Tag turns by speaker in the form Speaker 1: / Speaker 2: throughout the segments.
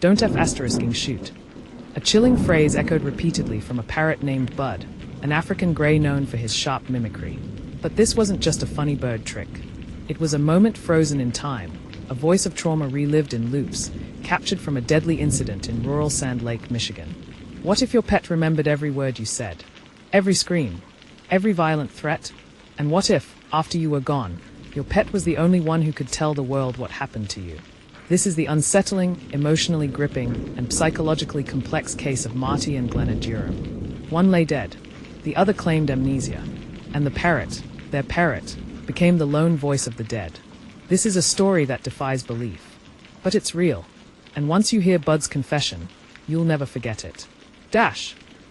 Speaker 1: Don't F***ing shoot. A chilling phrase echoed repeatedly from a parrot named Bud, an African grey known for his sharp mimicry. But this wasn't just a funny bird trick. It was a moment frozen in time, a voice of trauma relived in loops, captured from a deadly incident in rural Sand Lake, Michigan. What if your pet remembered every word you said? Every scream? Every violent threat? And what if, after you were gone, your pet was the only one who could tell the world what happened to you? This is the unsettling, emotionally gripping, and psychologically complex case of Marty and Glenna Durham. One lay dead, the other claimed amnesia, and the parrot, their parrot, became the lone voice of the dead. This is a story that defies belief. But it's real, and once you hear Bud's confession, you'll never forget it.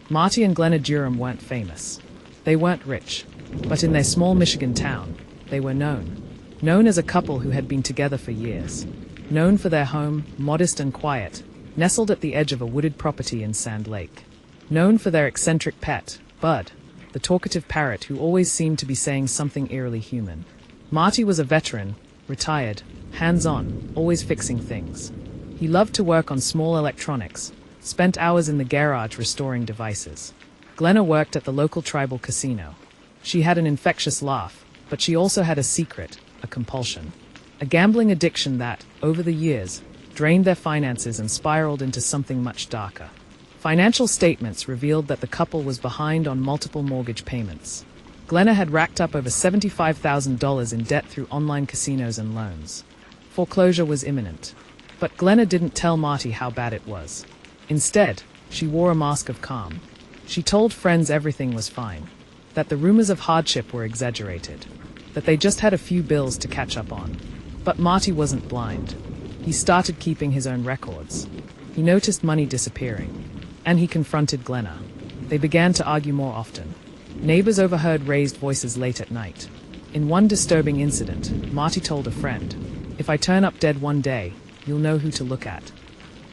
Speaker 1: Marty and Glenna Durham weren't famous. They weren't rich, but in their small Michigan town, they were known. Known as a couple who had been together for years. Known for their home, modest and quiet, nestled at the edge of a wooded property in Sand Lake. Known for their eccentric pet, Bud, the talkative parrot who always seemed to be saying something eerily human. Marty was a veteran, retired, hands-on, always fixing things. He loved to work on small electronics, spent hours in the garage restoring devices. Glenna worked at the local tribal casino. She had an infectious laugh, but she also had a secret, a compulsion. A gambling addiction that, over the years, drained their finances and spiraled into something much darker. Financial statements revealed that the couple was behind on multiple mortgage payments. Glenna had racked up over $75,000 in debt through online casinos and loans. Foreclosure was imminent. But Glenna didn't tell Marty how bad it was. Instead, she wore a mask of calm. She told friends everything was fine, that the rumors of hardship were exaggerated, that they just had a few bills to catch up on. But Marty wasn't blind. He started keeping his own records. He noticed money disappearing. And he confronted Glenna. They began to argue more often. Neighbors overheard raised voices late at night. In one disturbing incident, Marty told a friend, "If I turn up dead one day, you'll know who to look at."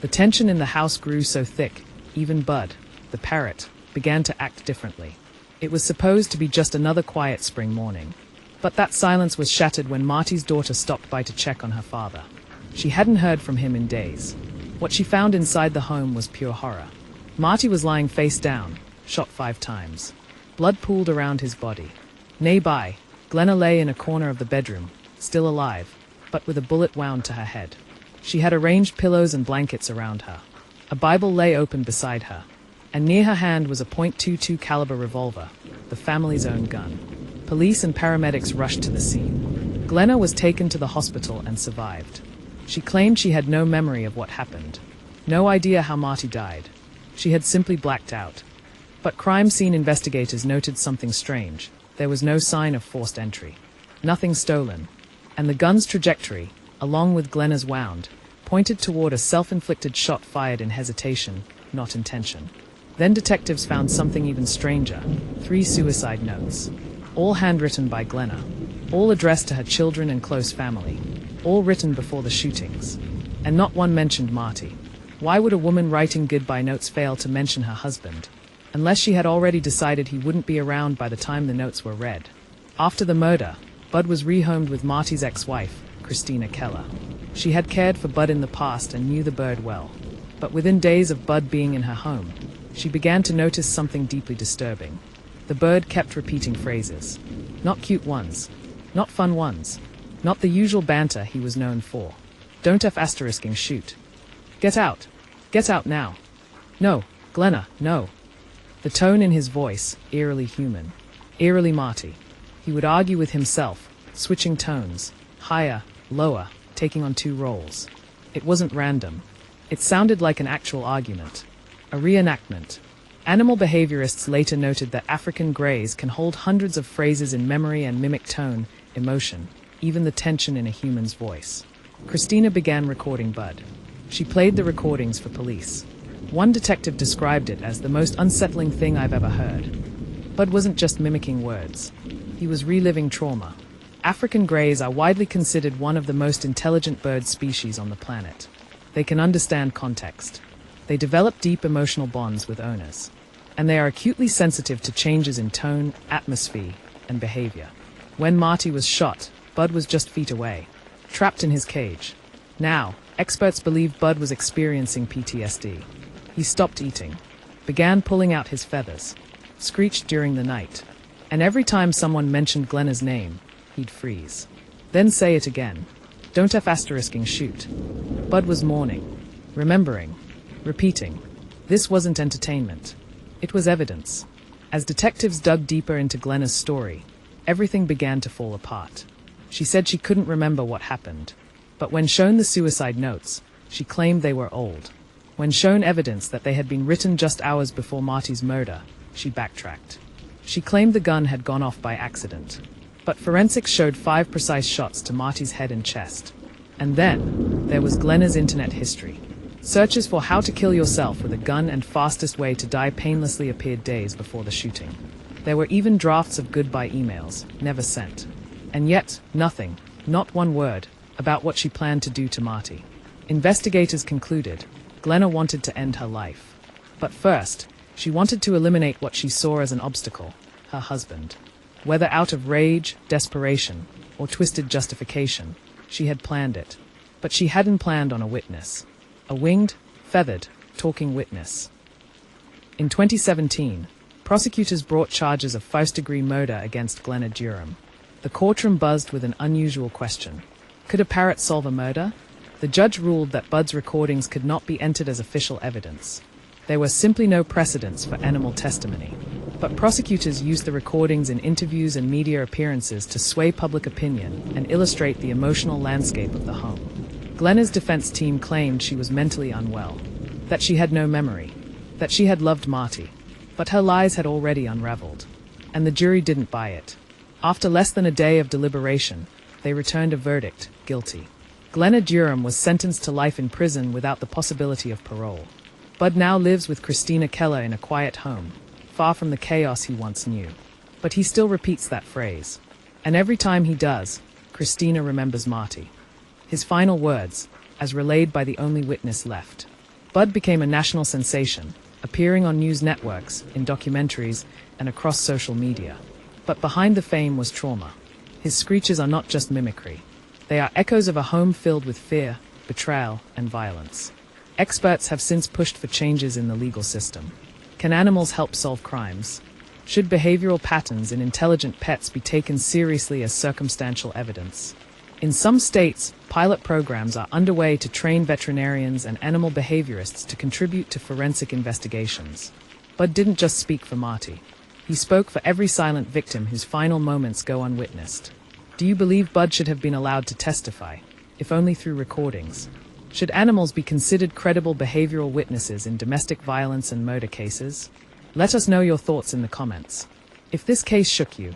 Speaker 1: The tension in the house grew so thick, even Bud, the parrot, began to act differently. It was supposed to be just another quiet spring morning. But that silence was shattered when Marty's daughter stopped by to check on her father. She hadn't heard from him in days. What she found inside the home was pure horror. Marty was lying face down, shot 5 times. Blood pooled around his body. Nearby, Glenna lay in a corner of the bedroom, still alive, but with a bullet wound to her head. She had arranged pillows and blankets around her. A Bible lay open beside her, and near her hand was a .22 caliber revolver, the family's own gun. Police and paramedics rushed to the scene. Glenna was taken to the hospital and survived. She claimed she had no memory of what happened. No idea how Marty died. She had simply blacked out. But crime scene investigators noted something strange. There was no sign of forced entry. Nothing stolen. And the gun's trajectory, along with Glenna's wound, pointed toward a self-inflicted shot fired in hesitation, not intention. Then detectives found something even stranger. 3 suicide notes. All handwritten by Glenna. All addressed to her children and close family. All written before the shootings. And not one mentioned Marty. Why would a woman writing goodbye notes fail to mention her husband? Unless she had already decided he wouldn't be around by the time the notes were read. After the murder, Bud was rehomed with Marty's ex-wife, Christina Keller. She had cared for Bud in the past and knew the bird well. But within days of Bud being in her home, she began to notice something deeply disturbing. The bird kept repeating phrases. Not cute ones. Not fun ones. Not the usual banter he was known for. Don't F***ing shoot. Get out. Get out now. No, Glenna, no. The tone in his voice, eerily human. Eerily Marty. He would argue with himself, switching tones, higher, lower, taking on 2 roles. It wasn't random. It sounded like an actual argument. A reenactment. Animal behaviorists later noted that African greys can hold hundreds of phrases in memory and mimic tone, emotion, even the tension in a human's voice. Christina began recording Bud. She played the recordings for police. One detective described it as the most unsettling thing I've ever heard. Bud wasn't just mimicking words. He was reliving trauma. African greys are widely considered one of the most intelligent bird species on the planet. They can understand context. They develop deep emotional bonds with owners. And they are acutely sensitive to changes in tone, atmosphere, and behavior. When Marty was shot, Bud was just feet away, trapped in his cage. Now, Experts believe Bud was experiencing PTSD. He stopped eating, began pulling out his feathers, screeched during the night, and every time someone mentioned Glenna's name, he'd freeze. Then say it again. Don't shoot. Bud was mourning, remembering, repeating. This wasn't entertainment. It was evidence. As detectives dug deeper into Glenna's story, everything began to fall apart. She said she couldn't remember what happened, but when shown the suicide notes, she claimed they were old. When shown evidence that they had been written just hours before Marty's murder, she backtracked. She claimed the gun had gone off by accident, but forensics showed 5 precise shots to Marty's head and chest. And then, there was Glenna's internet history. Searches for how to kill yourself with a gun and fastest way to die painlessly appeared days before the shooting. There were even drafts of goodbye emails, never sent. And yet, nothing, not one word, about what she planned to do to Marty. Investigators concluded Glenna wanted to end her life. But first, she wanted to eliminate what she saw as an obstacle, her husband. Whether out of rage, desperation, or twisted justification, she had planned it. But she hadn't planned on a witness. A winged, feathered, talking witness. In 2017, prosecutors brought charges of first-degree murder against Glenna Durham. The courtroom buzzed with an unusual question. Could a parrot solve a murder? The judge ruled that Bud's recordings could not be entered as official evidence. There was simply no precedence for animal testimony. But prosecutors used the recordings in interviews and media appearances to sway public opinion and illustrate the emotional landscape of the home. Glenna's defense team claimed she was mentally unwell, that she had no memory, that she had loved Marty. But her lies had already unraveled, and the jury didn't buy it. After less than a day of deliberation, they returned a verdict, guilty. Glenna Durham was sentenced to life in prison without the possibility of parole. Bud now lives with Christina Keller in a quiet home, far from the chaos he once knew. But he still repeats that phrase. And every time he does, Christina remembers Marty. His final words, as relayed by the only witness left. Bud became a national sensation, appearing on news networks, in documentaries, and across social media. But behind the fame was trauma. His screeches are not just mimicry. They are echoes of a home filled with fear, betrayal, and violence. Experts have since pushed for changes in the legal system. Can animals help solve crimes? Should behavioral patterns in intelligent pets be taken seriously as circumstantial evidence? In some states, pilot programs are underway to train veterinarians and animal behaviorists to contribute to forensic investigations. Bud didn't just speak for Marty. He spoke for every silent victim whose final moments go unwitnessed. Do you believe Bud should have been allowed to testify, if only through recordings? Should animals be considered credible behavioral witnesses in domestic violence and murder cases? Let us know your thoughts in the comments. If this case shook you,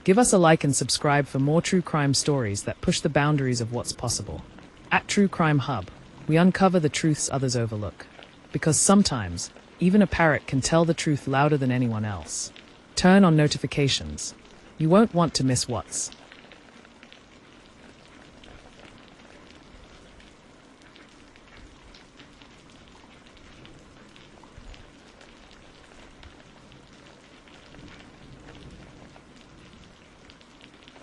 Speaker 1: give us a like and subscribe for more true crime stories that push the boundaries of what's possible. At True Crime Hub, we uncover the truths others overlook. Because sometimes, even a parrot can tell the truth louder than anyone else. Turn on notifications. You won't want to miss what's